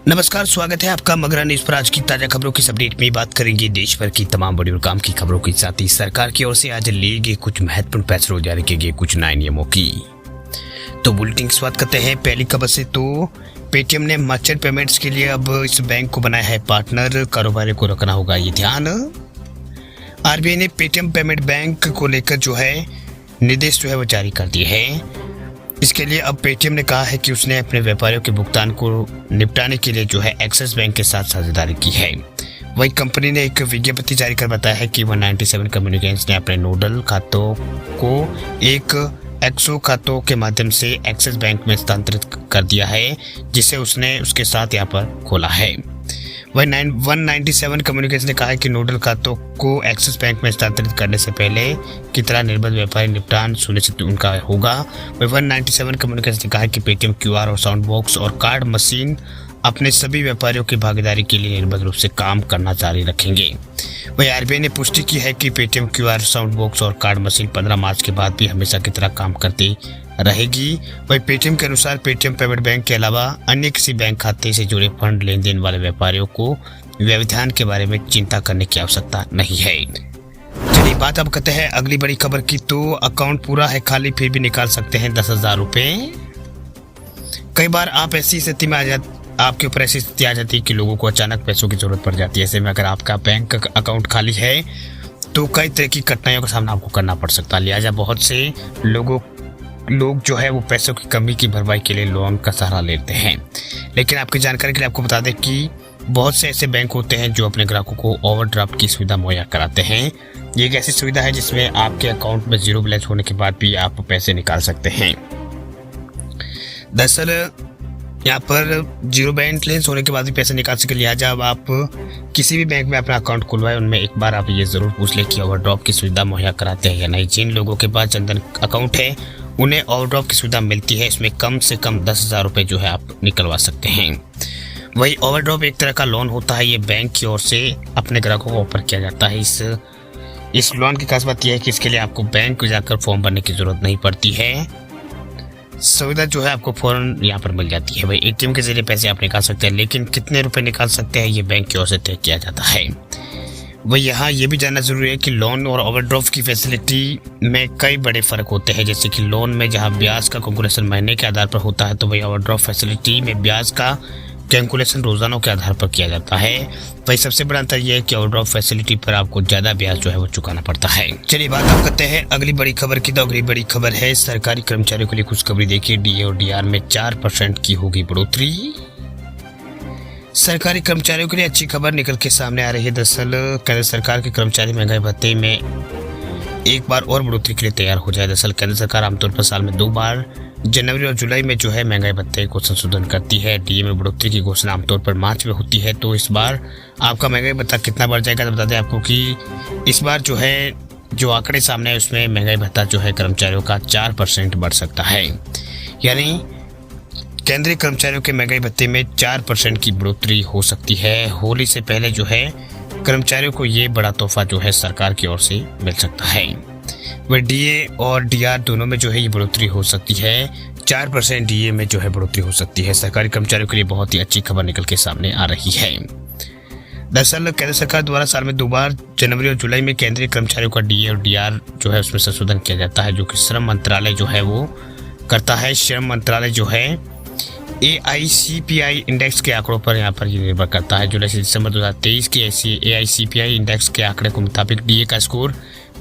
नमस्कार, स्वागत है आपका मगरा न्यूज पर। आज की ताजा खबरों की अपडेट में बात करेंगे देश भर की तमाम बड़ी और काम की खबरों के साथ ही सरकार की ओर से आज लिए गए कुछ महत्वपूर्ण फैसलों जारी किए गए कुछ नए नियमों की। तो बुलेटिन की शुरुआत करते हैं पहली खबर से। तो पेटीएम ने मर्चेंट पेमेंट्स के लिए अब इस बैंक को बनाया है पार्टनर, कारोबारी को रखना होगा ये ध्यान। आरबीआई ने पेटीएम पेमेंट बैंक को लेकर जो है निर्देश जो है वो जारी कर दिए हैं। इसके लिए अब पेटीएम ने कहा है कि उसने अपने व्यापारियों के भुगतान को निपटाने के लिए जो है एक्सिस बैंक के साथ साझेदारी की है। वही कंपनी ने एक विज्ञप्ति जारी कर बताया है कि 197 कम्युनिकेशंस ने अपने नोडल खातों को एक एक्सो खातों के माध्यम से एक्सिस बैंक में स्थानांतरित कर दिया है, जिसे उसने उसके साथ यहाँ पर खोला है। वही 197 कम्युनिकेशन ने कहा है कि नोडल खातों को एक्सिस बैंक में स्थानांतरित करने से पहले की तरह निर्बाध व्यापारी निपटान सुनिश्चित उनका होगा। वही 197 कम्युनिकेशन ने कहा है कि पेटीएम क्यूआर और साउंड बॉक्स और कार्ड मशीन अपने सभी व्यापारियों की भागीदारी के लिए निर्बाध रूप से काम करना जारी रखेंगे। वही आरबीआई ने पुष्टि की है कि पेटीएम क्यूआर, साउंड बॉक्स और कार्ड मशीन 15 मार्च के बाद भी हमेशा की तरह काम करती रहेगी। वही पेटीएम के अनुसार पेटीएम पेमेंट बैंक के अलावा अन्य किसी बैंक खाते से जुड़े फंड लेन देन वाले व्यापारियों को व्यवधान के बारे में चिंता करने की आवश्यकता नहीं है। चलिए बात अब करते हैं अगली बड़ी खबर की। तो अकाउंट पूरा है खाली फिर भी निकाल सकते हैं 10,000 रुपए। कई बार आपके ऊपर ऐसी स्थिति आ जाती है कि लोगों को अचानक पैसों की जरूरत पड़ जाती है। ऐसे में अगर आपका बैंक अकाउंट खाली है तो कई तरह की कठिनाइयों का सामना आपको करना पड़ सकता है। लिहाजा बहुत से लोग जो है वो पैसों की कमी की भरपाई के लिए लोन का सहारा लेते हैं। लेकिन आपकी जानकारी के लिए आपको बता दें कि बहुत से ऐसे बैंक होते हैं जो अपने ग्राहकों को ओवरड्राफ्ट की सुविधा मुहैया कराते हैं। ये एक ऐसी सुविधा है जिसमें आपके अकाउंट में जीरो बैलेंस होने के बाद भी आप पैसे निकाल सकते हैं। दरअसल यहाँ पर जीरो बैलेंस होने के बाद भी पैसे निकाल सके। लिहाजा अब आप किसी भी बैंक में अपना अकाउंट खुलवाएं, उनमें एक बार आप ये जरूर पूछ लें कि ओवरड्राफ्ट की सुविधा मुहैया कराते हैं या नहीं। जिन लोगों के पास जनधन अकाउंट है उन्हें ओवरड्राफ्ट की सुविधा मिलती है। इसमें कम से कम 10,000 रुपये जो है आप निकलवा सकते हैं। वही ओवरड्राफ्ट एक तरह का लोन होता है। ये बैंक की ओर से अपने ग्राहकों को ऑफर किया जाता है। इस लोन की खास बात यह है कि इसके लिए आपको बैंक में जाकर फॉर्म भरने की जरूरत नहीं पड़ती है। सुविधा जो है आपको फौरन यहाँ पर मिल जाती है। भाई एटीएम के जरिए पैसे आप निकाल सकते हैं, लेकिन कितने रुपए निकाल सकते हैं ये बैंक की ओर से तय किया जाता है। वही यहाँ ये भी जानना जरूरी है कि लोन और ओवरड्राफ्ट की फैसिलिटी में कई बड़े फर्क होते हैं। जैसे कि लोन में जहाँ ब्याज का कैलकुलेशन महीने के आधार पर होता है, तो वही ओवरड्राफ्ट फैसिलिटी में ब्याज का कैलकुलेशन रोजाना के आधार पर किया जाता है। वही सबसे बड़ा अंतर यह है कि ओवरड्राफ्ट फैसिलिटी पर आपको ज्यादा ब्याज जो है वो चुकाना पड़ता है। चलिए बात आप करते हैं अगली बड़ी खबर की। तो अगली बड़ी खबर है सरकारी कर्मचारियों के लिए खुशखबरी। देखिए, डीए और डीआर में 4% की होगी बढ़ोतरी। सरकारी कर्मचारियों के लिए अच्छी खबर निकल के सामने आ रही है। दरअसल केंद्र सरकार के कर्मचारी महंगाई भत्ते में एक बार और बढ़ोतरी के लिए तैयार हो जाए। दरअसल केंद्र सरकार आमतौर पर साल में 2 बार जनवरी और जुलाई में जो है महंगाई भत्ते को संशोधन करती है। डीए में बढ़ोतरी की घोषणा आमतौर पर मार्च में होती है। तो इस बार आपका महंगाई भत्ता कितना बढ़ जाएगा, तो बता दें आपको कि इस बार जो है जो आंकड़े सामने है उसमें महंगाई भत्ता जो है कर्मचारियों का 4% बढ़ सकता है। यानी केंद्रीय कर्मचारियों के महंगाई भत्ते में 4% की बढ़ोतरी हो सकती है। होली से पहले जो है कर्मचारियों को ये बड़ा तोहफा जो है सरकार की ओर से मिल सकता है। वह डीए और डीआर दोनों में जो है ये बढ़ोतरी हो सकती है। 4% डीए में जो है बढ़ोतरी हो सकती है। सरकारी कर्मचारियों के लिए बहुत ही अच्छी खबर निकल के सामने आ रही है। दरअसल केंद्र सरकार द्वारा साल में 2 बार जनवरी और जुलाई में केंद्रीय कर्मचारियों का डीए और डीआर जो है उसमें संशोधन किया जाता है, जो कि श्रम मंत्रालय जो है वो करता है। श्रम मंत्रालय जो है AICPI इंडेक्स के आंकड़ों पर यहाँ पर ये निर्भर करता है। जुलाई से दिसंबर 2023 के AICPI इंडेक्स के आंकड़े के मुताबिक डीए का स्कोर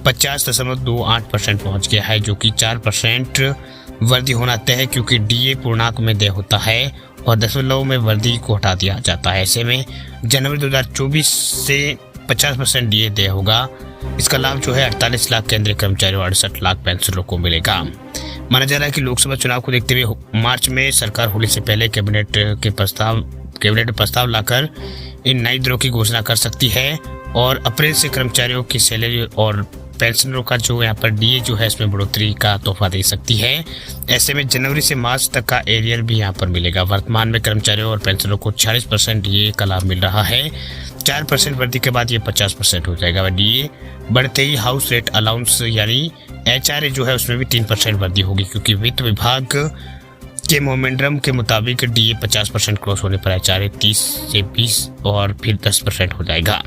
50.28% पहुंच गया है, जो कि 4% वर्दी होना तय है, क्योंकि डीए पूर्णांक में देय होता है और दशमलव में वर्दी को हटा दिया जाता है। ऐसे में जनवरी 2024 से 50% डीए देय होगा। इसका लाभ जो है 48 लाख केंद्रीय कर्मचारियों और 68 लाख पेंशनरों को मिलेगा। माना जा रहा है कि लोकसभा चुनाव को देखते हुए मार्च में सरकार होली से पहले कैबिनेट में प्रस्ताव लाकर इन नई दरों की घोषणा कर सकती है और अप्रैल से कर्मचारियों की सैलरी और पेंशनरों का जो यहाँ पर डीए जो है इसमें बढ़ोतरी का तोहफा दे सकती है। ऐसे में जनवरी से मार्च तक का एरियर भी यहाँ पर मिलेगा। वर्तमान में कर्मचारियों और पेंशनरों को 46% डीए का लाभ मिल रहा है। 4% वृद्धि के बाद ये 50% हो जाएगा। डीए बढ़ते ही हाउस रेट अलाउंस यानी HRA जो है उसमें भी 3% वृद्धि होगी, क्योंकि वित्त विभाग के मोमेंटम के मुताबिक डीए 50% क्रॉस होने पर एचआरए 30 से 20 और फिर 10% हो जाएगा।